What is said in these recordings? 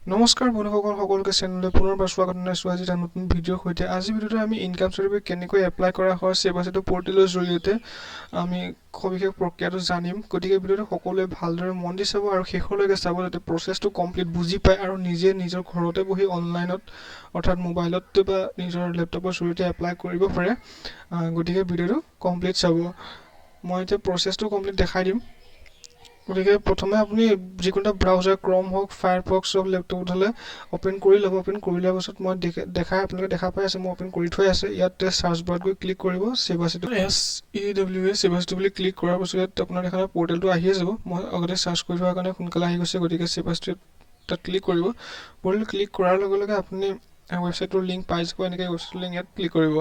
নমস্কাৰ বন্ধুসকল সকলোকে চেনেললৈ পুনৰবাৰ স্বাগতম জনাইছোঁ আজি এটা নতুন ভিডিঅ'ৰ সৈতে। আজি ভিডিঅ'তে আমি ইনকাম চাৰ্টিফিকেট কেনেকৈ এপ্লাই কৰা হয় সেৱা সেতু পৰ্টেলৰ জৰিয়তে আমি সবিশেষ প্ৰক্ৰিয়াটো জানিম। গতিকে ভিডিঅ'টো সকলোৱে ভালদৰে মন দি চাব আৰু শেষলৈকে চাব যাতে প্ৰচেছটো কমপ্লিট বুজি পায় আৰু নিজে নিজৰ ঘৰতে বহি অনলাইনত অৰ্থাৎ মোবাইলত বা নিজৰ লেপটপৰ জৰিয়তে এপ্লাই কৰিব পাৰে। গতিকে ভিডিঅ'টো কমপ্লিট চাব। মই এতিয়া প্ৰচেছটো কমপ্লিট দেখাই দিম। গতিকে প্ৰথমে আপুনি যিকোনো এটা ব্ৰাউজাৰ ক্ৰম হওক ফায়াৰফক্স হওক লেপটপত হ'লে অ'পেন কৰি ল'ব। অ'পেন কৰি লোৱাৰ পাছত মই আপোনালোকে দেখা পাই আছে মই অ'পেন কৰি থৈ আছে। ইয়াতে চাৰ্চ বাৰত গৈ ক্লিক কৰিব সেৱা সেতু SEWA সেৱা সেতু বুলি ক্লিক কৰাৰ পাছত ইয়াত আপোনাৰ দেখা পৰ্টেলটো আহিয়ে যাব। মই আগতে চাৰ্চ কৰি থোৱাৰ কাৰণে সোনকালে আহি গৈছে। গতিকে সেৱা সেতু তাত ক্লিক কৰিব। পৰ্টেল ক্লিক কৰাৰ লগে লগে আপুনি ৱেবছাইটৰ লিংক পাই যাব। এনেকৈ ৱেবছাইটৰ লিংক ইয়াত ক্লিক কৰিব।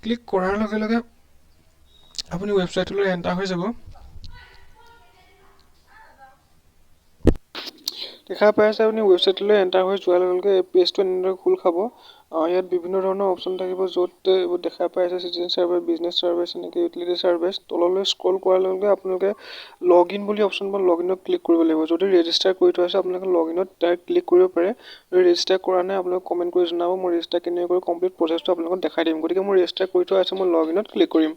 ক্লিক কৰাৰ লগে লগে আপুনি ৱেবছাইটলৈ এণ্টাৰ হৈ যাব। দেখা পাই আছে আপুনি ৱেবছাইটলৈ এণ্টাৰ হৈ যোৱাৰ লগে লগে পেজটো এনেদৰে খোল খাব। ইয়াত বিভিন্ন ধৰণৰ অপশ্যন থাকিব য'ত দেখা পাই আছে চিটিজেন চাৰ্ভিচ, বিজনেছ চাৰ্ভিচ, এনেকৈ ইউটিলিটি চাৰ্ভিচ। তললৈ স্ক্ৰল কৰাৰ লগে লগে আপোনালোকে লগ ইন বুলি অপশ্যন পাব। লগ ইনত ক্লিক কৰিব লাগিব। যদি ৰেজিষ্টাৰ কৰি থোৱা আছে আপোনালোকে লগ ইনত ডাইৰেক্ট ক্লিক কৰিব পাৰে। যদি ৰেজিষ্টাৰ কৰা নাই আপোনালোকে কমেণ্ট কৰি জনাব। মই ৰেজিষ্টাৰ কেনেকৈ কৰি কমপ্লিট প্ৰচেছটো আপোনালোকক দেখাই দিম। গতিকে মই ৰেজিষ্টাৰ কৰি থোৱা আছে, মই লগ ইনত ক্লিক কৰিম।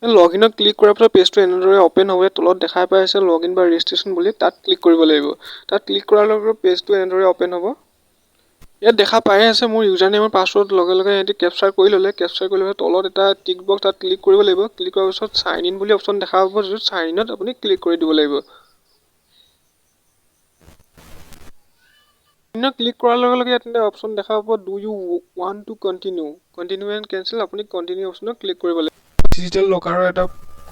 লগ ইনত ক্লিক কৰাৰ পিছত পেজটো এনেদৰে অ'পেন হ'ব। তলত দেখা পাই আছে লগ ইন বা ৰেজিষ্ট্ৰেশ্যন বুলি, তাত ক্লিক কৰিব লাগিব। তাত ক্লিক কৰাৰ লগে লগে পেজটো এনেদৰে অ'পেন হ'ব। ইয়াত দেখা পাই আছে মোৰ ইউজাৰ নেম আৰু পাছৱৰ্ড লগে লগে সিহঁতি কেপচাৰ কৰি ল'লে। কেপচাৰ কৰি লৈ তলত এটা টিক বক্স তাত ক্লিক কৰিব লাগিব। ক্লিক কৰাৰ পিছত চাইন ইন বুলি অপশ্যন দেখা পাব, যিটো চাইন ইনত আপুনি ক্লিক কৰি দিব লাগিব। ক্লিক কৰাৰ লগে লগে ইয়াত অপশ্যন দেখা পাব do you want to continue and cancel. আপুনি কণ্টিনিউ অপশ্যনত ক্লিক কৰিব লাগিব। ডিজিটেল লকাৰৰ এটা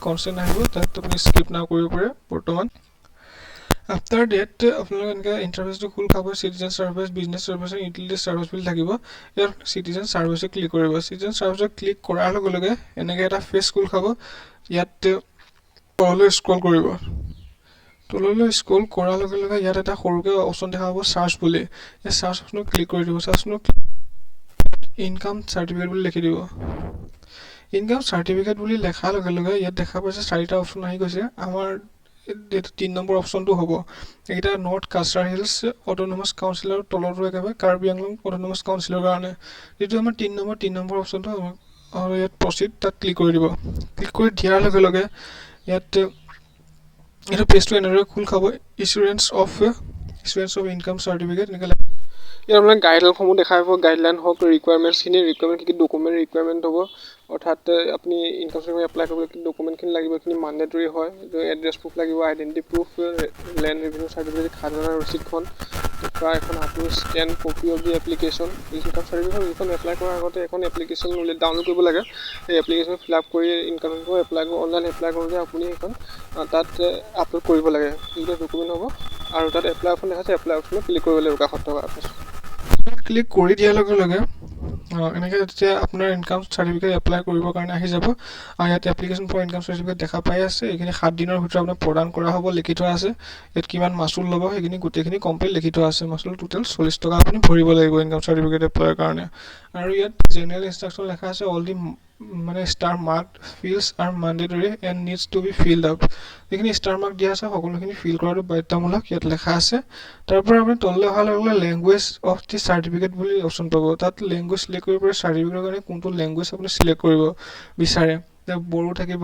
কনচেপ্ট আহিব, তাত আপুনি স্কিপ নাও কৰিব পাৰে বৰ্তমান। আফটাৰ ডেট আপোনালোকে এনেকৈ ইণ্টাৰফেচটো খোল খাব। Citizen service, business service, utility service বুলি থাকিব। ইয়াত চিটিজেন চাৰ্ভিচত ক্লিক কৰিব। চিটিজেন চাৰ্ভিচত ক্লিক কৰাৰ লগে লগে এনেকৈ এটা পেজ খোল খাব। ইয়াত তললৈ স্ক্ৰল কৰিব। তললৈ স্ক্ৰল কৰাৰ লগে লগে ইয়াত এটা সৰুকৈ অপশ্যন দেখা পাব চাৰ্চ বুলি। এই চাৰ্চ অপশ্যনত ক্লিক কৰি দিব। চাৰ্চ ইনকাম চাৰ্টিফিকেট বুলি লিখি দিব। ইনকাম চাৰ্টিফিকেট বুলি লেখাৰ লগে লগে ইয়াত দেখা পাইছে চাৰিটা অপশ্যন আহি গৈছে। আমাৰ এইটো 3 নম্বৰ অপশ্যনটো হ'ব। এইকেইটা নৰ্থ কাছাৰ হিলছ অট'নমাছ কাউন্সিলৰ তলতো একেবাৰে কাৰ্বি আংলং অট'নমাছ কাউন্সিলৰ কাৰণে। যিটো আমাৰ 3 নম্বৰ অপশ্যনটো আৰু ইয়াত প্ৰচিড তাত ক্লিক কৰি দিব। ক্লিক কৰি দিয়াৰ লগে লগে ইয়াত এইটো পেজটো এনেদৰে খোল খাব। ইছুৰেঞ্চ অফ ইনকাম চাৰ্টিফিকেট এনেকৈ ইয়াত আপোনাৰ গাইডলাইনসমূহ দেখা পাব। গাইডলাইন হওক ৰিকুৱাৰমেণ্টছখিনি, কি ডকুমেণ্ট ৰিকুৱাৰমেণ্ট হ'ব, অৰ্থাৎ আপুনি ইনকাম চাৰ্টিফিকেট এপ্লাই কৰিবলৈ কি ডকুমেণ্টখিনি লাগিব, এইখিনি মাণ্ডেটৰী হয়। এড্ৰেছ প্ৰুফ লাগিব, identity proof, land revenue certificate, খাজনা ৰচিদখন, তাৰপৰা এখন আপুনি scan copy of the application. Income certificate যিখন এপ্লাই কৰাৰ আগতে এখন এপ্লিকেশ্যন ডাউনলোড কৰিব লাগে। সেই এপ্লিকেশ্যন ফিল আপ কৰি income certificate apply online apply কৰোঁতে আপুনি সেইখন তাত আপলোড কৰিব লাগে। যিটো ডকুমেণ্ট হ'ব আৰু তাত এপ্লাই অপশ্যন দেখাইছে, এপ্লাই অপশ্যনত ক্লিক কৰিব লাগিব কাষত থকা। ক্লিক কৰি দিয়াৰ লগে লগে এনেকৈ যেতিয়া আপোনাৰ ইনকাম চাৰ্টিফিকেট এপ্লাই কৰিবৰ কাৰণে আহি যাব। ইয়াত এপ্লিকেশ্যন ফৰ ইনকাম চাৰ্টিফিকেট দেখা পাই আছে। এইখিনি 7 দিনৰ ভিতৰত আপোনাক প্ৰদান কৰা হ'ব লিখি থোৱা আছে। ইয়াত কিমান মাচুল ল'ব সেইখিনি গোটেইখিনি কমপ্লিট লিখি থোৱা আছে। মাচুল টোটেল 40 টকা আপুনি ভৰিব লাগিব ইনকাম চাৰ্টিফিকেট এপ্লাইৰ কাৰণে। আৰু ইয়াত জেনেৰেল ইনষ্ট্ৰাকশ্যন লেখা আছে all the star mark fields are mandatory and needs to be filled up. যিখিনি ষ্টাৰ মাৰ্ক দিয়া আছে সকলোখিনি ফিল কৰাটো বাধ্যতামূলক ইয়াত লেখা আছে। তাৰ পৰা আপুনি তললৈ অহাৰ লগে লগে লেংগুৱেজ অফ দি চাৰ্টিফিকেট বুলি অপশ্যন পাব। তাত লেংগুৱেজ চিলেক্ট কৰিব পাৰে। চাৰ্টিফিকেটৰ কাৰণে কোনটো লেংগুৱেজ আপুনি চিলেক্ট কৰিব বিচাৰে। বড়ো থাকিব,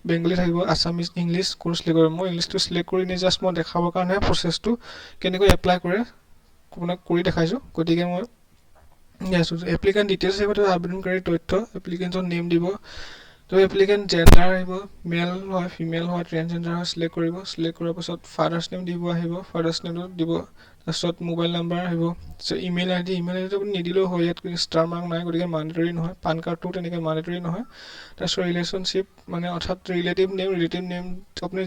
বেংগলী থাকিব, আছামিজ, ইংলিছ কোনটো চিলেক্ট কৰিব। মই ইংলিছটো চিলেক্ট কৰি নি জাষ্ট মই দেখাবৰ কাৰণে প্ৰচেছটো কেনেকৈ এপ্লাই কৰে আপোনাক কৰি দেখাইছোঁ। গতিকে মই এপ্লিকেণ্ট ডিটেইলছ আহিব, আবেদনকাৰীৰ তথ্য, এপ্লিকেণ্টৰ নেম দিব। তো এপ্লিকেণ্ট জেণ্ডাৰ আহিব, মেল হয়, ফিমেল হয়, ট্ৰেন্সজেণ্ডাৰ হয়, চিলেক্ট কৰিব। চিলেক্ট কৰাৰ পাছত ফাদাৰ্ছ নেম দিব আহিব, ফাদাৰ্ছ নেমটো দিব। তাৰপিছত মোবাইল নাম্বাৰ আহিব। তাৰপিছত ইমেইল আই ডিটো আপুনি নিদিলেও হয়, ইয়াত ষ্টাৰ মাৰ্ক নাই গতিকে মাণ্ডেটৰী নহয়। পান কাৰ্ডটো তেনেকৈ মাণ্ডেটৰী নহয়। তাৰপিছত ৰিলেশ্যনশ্বিপ অৰ্থাৎ ৰিলেটিভ নেম আপুনি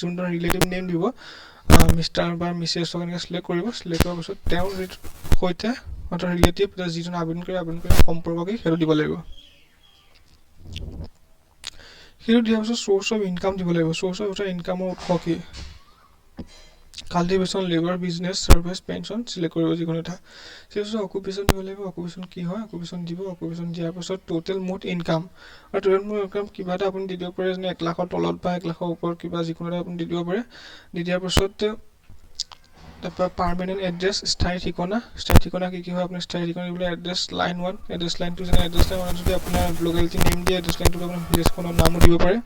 যোনটো ৰিলেটিভ নেম দিব মিষ্টাৰ বা মিছেছক এনেকৈ চিলেক্ট কৰিব। চিলেক্ট কৰাৰ পাছত তেওঁৰ সৈতে অৰ্থাৎ ৰিলেটিভ যিজন আবেদনকাৰী সম্পৰ্ক কি সেইটো দিব লাগিব। সেইটো দিয়াৰ পিছত চ'ৰ্চ অফ ইনকাম দিব লাগিব। চ'ৰ্চ অফ ইনকামৰ উৎস কি, cultivation, labour, business, service, pension select কৰিব যিকোনো এটা। তাৰপিছত অকুপেশ্যন দিব লাগিব। অকুপেশ্যন কি হয় অকুপেশ্যন দিব। অকুপেশ্যন দিয়াৰ পাছত টোটেল মুঠ ইনকাম আৰু টোটেল মুঠ ইনকাম কিবা এটা আপুনি দি দিব পাৰে, যেনে 1 লাখৰ তলত বা 1 লাখৰ ওপৰত কিবা যিকোনো এটা আপুনি দি দিব পাৰে। দি দিয়াৰ পাছত তারপর পার্মানেন্ট এড্রেস স্থায়ী ঠিকনা কি হয় আপনি স্থায়ী ঠিকনা দিবলৈ এড্রেস লাইন 1 এড্রেস লাইন 2 যেনে এড্রেস লাইন 1 যদি আপোনাৰ লোকেলিটি নেম দিয়ে এড্ৰেছ লাইন 2 আপোনাৰ ভিলেজখনৰ নামো দিব পাৰে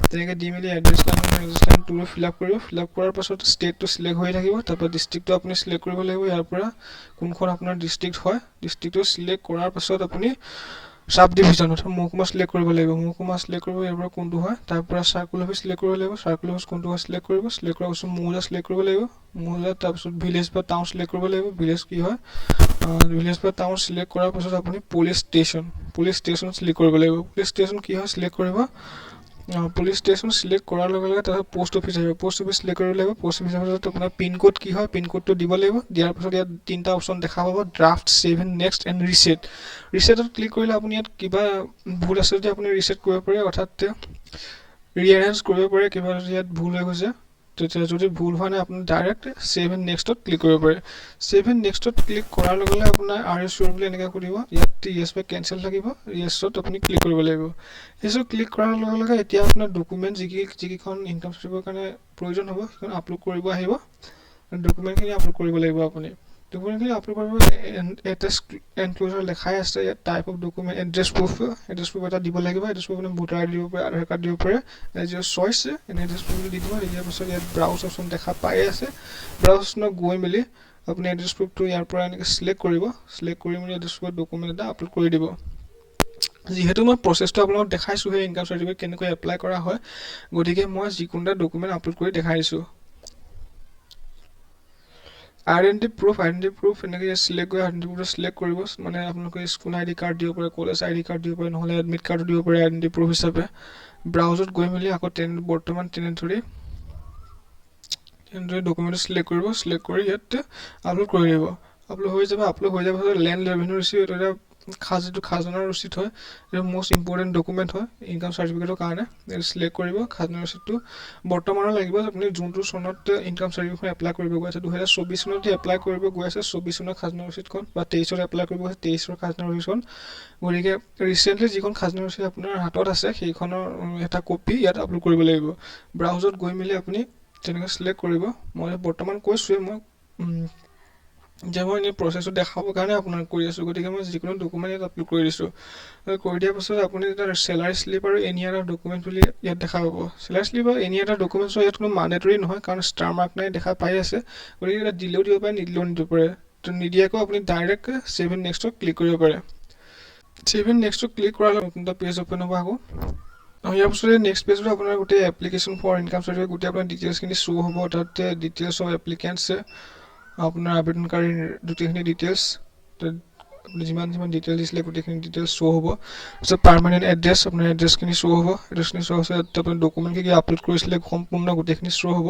তেনেকৈ দি মেলি এড্ৰেছ লাইন 2 ফিল আপ কৰিব ফিল আপ কৰাৰ পাছত ষ্টেটটো সিলেক্ট হৈ থাকিব তাৰপৰ ডিস্ট্ৰিক্টটো আপুনি সিলেক্ট কৰিব লাগিব ইয়াৰ পৰা কোনখন আপোনাৰ ডিস্ট্ৰিক্ট হয় ডিস্ট্ৰিক্টটো সিলেক্ট কৰাৰ পাছত আপুনি সাব ডিভিজন অৰ্থাৎ মহকুমা সিলেক্ট কৰিব লাগিব মহকুমা সিলেক্ট কৰিব ইয়াৰ পৰা কোনটো হয় তাৰ পৰা সাৰ্কুল অফিচ সিলেক্ট কৰিব লাগিব সাৰ্কুল অফিচ কোনটো হয় সিলেক্ট কৰিব সিলেক্ট কৰাৰ পাছত মৌজা সিলেক্ট কৰিব লাগিব মৌজা তাৰ পাছত ভিলেজ বা টাউন সিলেক্ট কৰিব লাগিব ভিলেজ কি হয় ভিলেজ বা টাউন সিলেক্ট কৰাৰ পাছত আপুনি পুলিচ ষ্টেচন সিলেক্ট কৰিব লাগিব পুলিচ ষ্টেচন কি হয় সিলেক্ট কৰিব পুলিচ ষ্টেচন সিলেক্ট কৰাৰ লগে লগে তাৰ পোষ্ট অফিচ আহিব পোষ্ট অফিচ সিলেক্ট কৰিব লাগিব পোষ্ট অফিচৰ পাছত আপোনাৰ পিন কোড কি হয় পিন কোডটো দিব লাগিব দিয়াৰ পাছত ইয়াত তিনটা অপচন দেখা পাব draft save and next and ৰিছেটত ক্লিক কৰিলে আপুনি ইয়াত কিবা ভুল আছে যদি আপুনি ৰিছেট কৰিব পাৰে অৰ্থাৎ ৰিএৰেঞ্জ কৰিব পাৰে কিবা যদি ইয়াত ভুল হৈ গৈছে তেতিয়া যদি ভুল হোৱা নাই আপুনি ডাইৰেক্ট সেভ এণ্ড নেক্সটত ক্লিক কৰিব পাৰে সেভ এণ্ড নেক্সটত ক্লিক কৰাৰ লগে লগে আপোনাৰ আৰ ইউ চিয়ৰ বুলি এনেকৈ সুধিব ইয়াত ইয়েছ বা কেনচেল থাকিব ইয়েছত আপুনি ক্লিক কৰিব লাগিব ইয়েছত ক্লিক কৰাৰ লগে লগে এতিয়া আপোনাৰ ডকুমেণ্ট যিকেইখন ইনকাম চাৰ্টিফিকেটৰ কাৰণে প্ৰয়োজন হ'ব সেইখন আপলোড কৰিব আহিব ডকুমেণ্টখিনি আপলোড কৰিব লাগিব আপুনি ডকুমেণ্টখিনি আপলোড কৰিব এটেচ এনক্লোজাৰ লেখাই আছে ইয়াত type of document address proof এটা দিব লাগিব এড্ৰেছ প্ৰুফ আপুনি ভোটাৰ আইডি দিব পাৰে আধাৰ কাৰ্ড দিব পাৰে এজ ইয়ৰ চইচ এনে এড্ৰেছ প্ৰুফ দি দিব দিয়াৰ পাছত ইয়াত ব্ৰাউজ অপশ্যন দেখা পাই আছে ব্ৰাউজ অপশ্যনত গৈ মেলি আপুনি এড্ৰেছ প্ৰুফটো ইয়াৰ পৰা এনেকৈ সিলেক্ট কৰিব সিলেক্ট কৰি মেলি এড্ৰেছ প্ৰুফৰ ডকুমেণ্ট এটা আপলোড কৰি দিব যেহেতু মই প্ৰচেছটো আপোনালোকক দেখাইছোঁ সেই ইনকাম চাৰ্টিফিকেট কেনেকৈ এপ্লাই কৰা হয় গতিকে মই যিকোনো এটা ডকুমেণ্ট আপলোড কৰি দেখাইছোঁ আইডেন্টি প্ৰুফ এনেকৈ সিলেক্ট কৰি আইডেন্টি প্ৰুফটো সিলেক্ট কৰিব মানে আপোনালোকে স্কুল আইডি কাৰ্ড দিব পাৰে কলেজ আইডি কাৰ্ড দিব পাৰে নহ'লে এডমিট কাৰ্ডো দিব পাৰে আইডেন্টি প্ৰুফ হিচাপে ব্ৰাউজত গৈ মেলি আকৌ বৰ্তমান তেনেদৰে ডকুমেণ্টটো সিলেক্ট কৰিব সিলেক্ট কৰি ইয়াত আপলোড কৰি দিব আপলোড হৈ যাব পাছত লেণ্ড ৰেভিনিউ ৰিচিপ্ট এটা যিটো খাজনাৰ ৰচিদ হয় এইটো মষ্ট ইম্পৰ্টেণ্ট ডকুমেণ্ট হয় ইনকাম চাৰ্টিফিকেটৰ কাৰণে এইটো সিলেক্ট কৰিব খাজনাৰ ৰচিদটো বৰ্তমানৰ লাগিব আপুনি যোনটো চনত ইনকাম চাৰ্টিফিকেটখন এপ্লাই কৰিব গৈ আছে 2024 চনত এপ্লাই কৰিব গৈ আছে 24 চনৰ খাজনাৰ ৰচিদখন বা 23 চনত এপ্লাই কৰিব গৈছে 23 চনৰ খাজনাৰ ৰচিদখন গতিকে ৰিচেণ্টলি যিখন খাজনাৰ ৰচিদ আপোনাৰ হাতত আছে সেইখনৰ এটা কপি ইয়াত আপলোড কৰিব লাগিব ব্ৰাউজত গৈ মেলি আপুনি তেনেকৈ সিলেক্ট কৰিব মই বৰ্তমান কৈছোঁৱে মই এনেই প্ৰচেছটো দেখাবৰ কাৰণে আপোনাক কৰি আছোঁ গতিকে মই যিকোনো ডকুমেণ্ট ইয়াত আপলোড কৰি দিছোঁ কৰি দিয়াৰ পাছত আপুনি যেতিয়া চেলাৰী শ্লিপ আৰু এনি আদাৰ ডকুমেণ্ট বুলি ইয়াত দেখা পাব চেলাৰী শ্লিপ আৰু এনি আদাৰ ডকুমেণ্টছৰ ইয়াত কোনো মাণ্ডেটৰী নহয় কাৰণ ষ্টাৰ মাৰ্ক নাই দেখা পাই আছে গতিকে এটা দিলেও দিব পাৰে নিদিলেও নিদিব পাৰে তো নিদিয়াকৈ আপুনি ডাইৰেক্ট সেভ এণ্ড নেক্সটত ক্লিক কৰিব পাৰে সেভ এণ্ড নেক্সটত ক্লিক কৰাৰ লগে নতুন এটা পেজ অ'পেন হ'ব আকৌ ইয়াৰ পাছতে নেক্সট পেজত আপোনাৰ গোটেই এপ্লিকেশ্যন ফৰ ইনকাম চাৰ্টিফিকেট গোটেই আপোনাৰ ডিটেইলছখিনি শ্ব' হ'ব তাতে ডিটেইলছ অফ এপ্লিকেণ্টছ আপোনাৰ আবেদনকাৰীৰ গোটেইখিনি ডিটেইলছ আপুনি যিমান ডিটেইলছ দিছিলে গোটেইখিনি ডিটেইলছ শ্ব' হ'ব তাৰপিছত পাৰ্মানেণ্ট এড্ৰেছ আপোনাৰ এড্ৰেছখিনি শ্ব' হ'ব এড্ৰেছখিনি শ্ব' হৈছে তাত আপুনি ডকুমেণ্ট কি আপলোড কৰিছিলে সম্পূৰ্ণ গোটেইখিনি শ্ব' হ'ব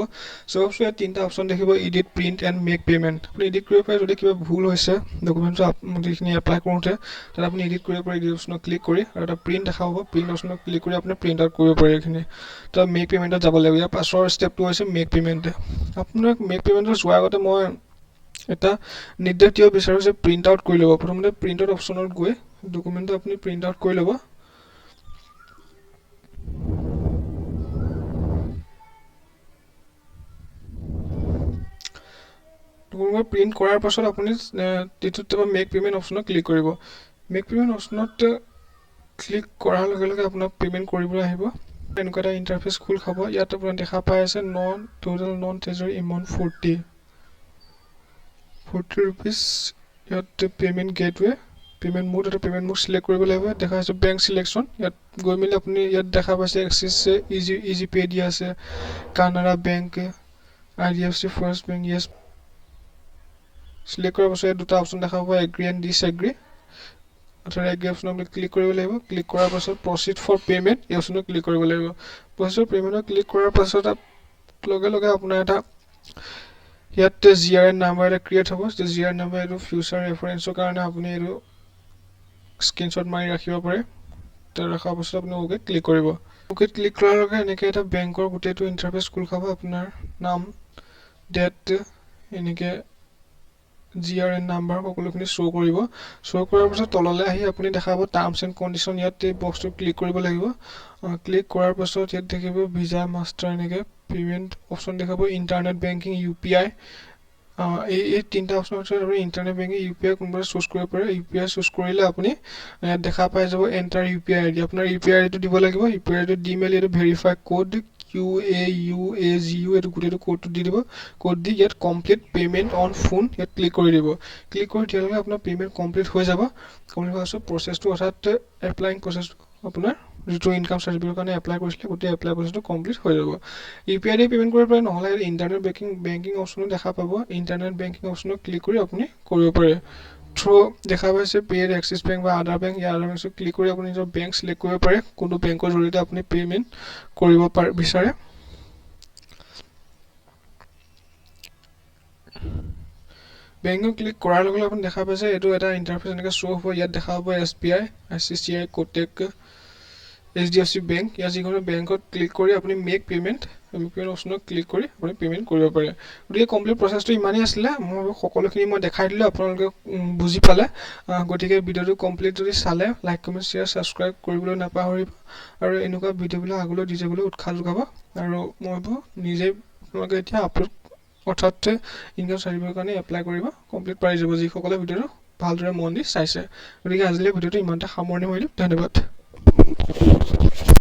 শ্ব' অপশ্যন ইয়াত তিনিটা অপশ্যন দেখিব edit print and make payment আপুনি এডিট কৰিব পাৰে যদি কিবা ভুল হৈছে ডকুমেণ্টটো যিখিনি এপ্লাই কৰোঁতে তাত আপুনি এডিট কৰিব পাৰে এডিট অপশ্যনত ক্লিক কৰি আৰু এটা প্ৰিণ্ট দেখা হ'ব প্ৰিণ্ট অপশ্যনত ক্লিক কৰি আপুনি প্ৰিণ্ট আউট কৰিব পাৰে এইখিনি তাত মেক পে'মেণ্টত যাব লাগিব ইয়াৰ পাছৰ ষ্টেপটো হৈছে মেক পে'মেণ্ট আপোনাক মেক পে'মেণ্টত যোৱাৰ আগতে মই এটা নিৰ্দেশ দিব বিচাৰোঁ যে প্ৰিণ্ট আউট কৰি ল'ব প্ৰথমতে প্ৰিণ্ট আউট অপশ্যনত গৈ ডকুমেণ্টটো আপুনি প্ৰিণ্ট আউট কৰি ল'ব ডকুমেণ্ট প্ৰিণ্ট কৰাৰ পাছত আপুনি দ্বিতীয়তে মেক পে'মেণ্ট অপশ্যনত ক্লিক কৰিব মেক পে'মেণ্ট অপশ্যনত ক্লিক কৰাৰ লগে লগে আপোনাক পে'মেণ্ট কৰিবলৈ আহিব এনেকুৱা এটা ইণ্টাৰফেচ খোল খাব ইয়াত আপোনাৰ দেখা পাই আছে total non treasury amount 40 rupees ইয়াত পে'মেণ্ট গেটৱে পে'মেণ্ট মোড এটা পে'মেণ্ট মোড সিলেক্ট কৰিব লাগিব দেখা আছে বেংক সিলেকশ্যন ইয়াত গৈ মেলি আপুনি ইয়াত দেখা পাইছে এক্সিছ ইজি পে' দিয়া আছে Canara bank IDFC first bank Yes select কৰাৰ পাছত ইয়াত দুটা অপশ্যন দেখা পাব এগ্ৰি এণ্ড ডিছএগ্ৰি অৰ্থাৎ এগ্ৰি অপশ্যনত আপুনি ক্লিক কৰিব লাগিব ক্লিক কৰাৰ পাছত প্ৰচিড ফৰ পে'মেণ্ট এই অপশ্যনত ক্লিক কৰিব লাগিব প্ৰচিড ফৰ পে'মেণ্টত ক্লিক কৰাৰ পাছত লগে লগে আপোনাৰ এটা ইয়াত GRN নাম্বাৰ এটা ক্ৰিয়েট হ'ব GRN নাম্বাৰ এইটো ফিউচাৰ ৰেফাৰেঞ্চৰ কাৰণে আপুনি এইটো স্ক্ৰীনশ্বট মাৰি ৰাখিব পাৰে তাৰ ৰখাৰ পাছত আপুনি অ'কে ক্লিক কৰিব অ'কে ক্লিক কৰাৰ লগে এনেকৈ এটা বেংকৰ গোটেইটো ইণ্টাৰফেচ খোল খাব আপোনাৰ নাম ডেট এনেকৈ GRN নাম্বাৰ সকলোখিনি শ্ব' কৰিব শ্ব' কৰাৰ পাছত তললৈ আহি আপুনি দেখাব টাৰ্মছ এণ্ড কণ্ডিশ্যন ইয়াত এই বক্সটো ক্লিক কৰিব লাগিব ক্লিক কৰাৰ পাছত ইয়াত দেখিব ভিজা মাষ্টাৰ এনেকৈ পে'মেণ্ট অপশ্যন দেখাব ইণ্টাৰনেট বেংকিং UPI এই তিনিটা অপশ্যন আছে। আপুনি ইণ্টাৰনেট বেংকিং ইউপিআই কোনোবাই চুজ কৰিব পাৰে। ইউপিআই চুজ কৰিলে আপুনি দেখা পাই যাব এণ্টাৰ ইউপিআই আইডি। আপোনাৰ ইউপিআই আইডিটো দিব লাগিব। ইউপিআই আইডিটো দি মেলি এইটো ভেৰিফাই কোড QAUAGU এইটো গোটেইটো কোডটো দি দিব। কোড দি ইয়াত কমপ্লিট পে'মেণ্ট অন ফোন ইয়াত ক্লিক কৰি দিব। ক্লিক কৰি দিয়াৰ লগে আপোনাৰ পে'মেণ্ট কমপ্লিট হৈ যাব। কমপ্লিট হোৱাৰ পাছত প্ৰচেছটো অৰ্থাৎ এপ্লাইং প্ৰচেছটো আপোনাৰ যিটো ইনকাম চাৰ্টিফিকেটৰ কাৰণে এপ্লাই কৰিছিলে গোটেই এপ্লাই প্ৰচেছটো কমপ্লিট হৈ যাব। ইউপিআই দি পে'মেণ্ট কৰিব পাৰে, নহ'লে ইণ্টাৰনেট বেংকিং অপশ্যনো দেখা পাব। ইণ্টাৰনেট বেংকিং অপশ্যনত ক্লিক কৰি আপুনি কৰিব পাৰে। দেখা পাইছে পে'ড এক্সিছ বেংক বা আদাৰ বেংক, ইয়াৰ আদাৰ বেংকত ক্লিক কৰি আপুনি নিজৰ বেংক চিলেক্ট কৰিব পাৰে, কোনটো বেংকৰ জৰিয়তে আপুনি পে'মেণ্ট কৰিব বিচাৰে। বেংকত ক্লিক কৰাৰ লগে লগে আপুনি দেখা পাইছে এইটো এটা ইণ্টাৰফেচ এনেকৈ শ্ব' হ'ব। ইয়াত দেখা পাব SBI, ICICI, কোটেক, HDFC বেংক। ইয়াত যিকোনো বেংকত ক্লিক কৰি আপুনি মেক পে'মেণ্ট অপশ্যনত ক্লিক কৰি আপুনি পে'মেণ্ট কৰিব পাৰে। গতিকে কমপ্লিট প্ৰচেছটো ইমানেই আছিলে। মই সকলোখিনি মই দেখাই দিলোঁ, আপোনালোকে বুজি পালে। গতিকে ভিডিঅ'টো কমপ্লিট যদি চালে লাইক কমেণ্ট শ্বেয়াৰ ছাবস্ক্ৰাইব কৰিবলৈ নাপাহৰিব আৰু এনেকুৱা ভিডিঅ'বিলাক আগলৈ দি যাবলৈ উৎসাহ যোগাব। আৰু মই ভাবোঁ নিজেই আপোনালোকে এতিয়া আপলোড অৰ্থাৎ ইনকাম চাৰ্টিফিকেটৰ কাৰণে এপ্লাই কৰিব কমপ্লিট পাই যাব, যিসকলে ভিডিঅ'টো ভালদৰে মন দি চাইছে। গতিকে আজিলৈ ভিডিঅ'টো ইমানতে সামৰণি মাৰিলোঁ। ধন্যবাদ।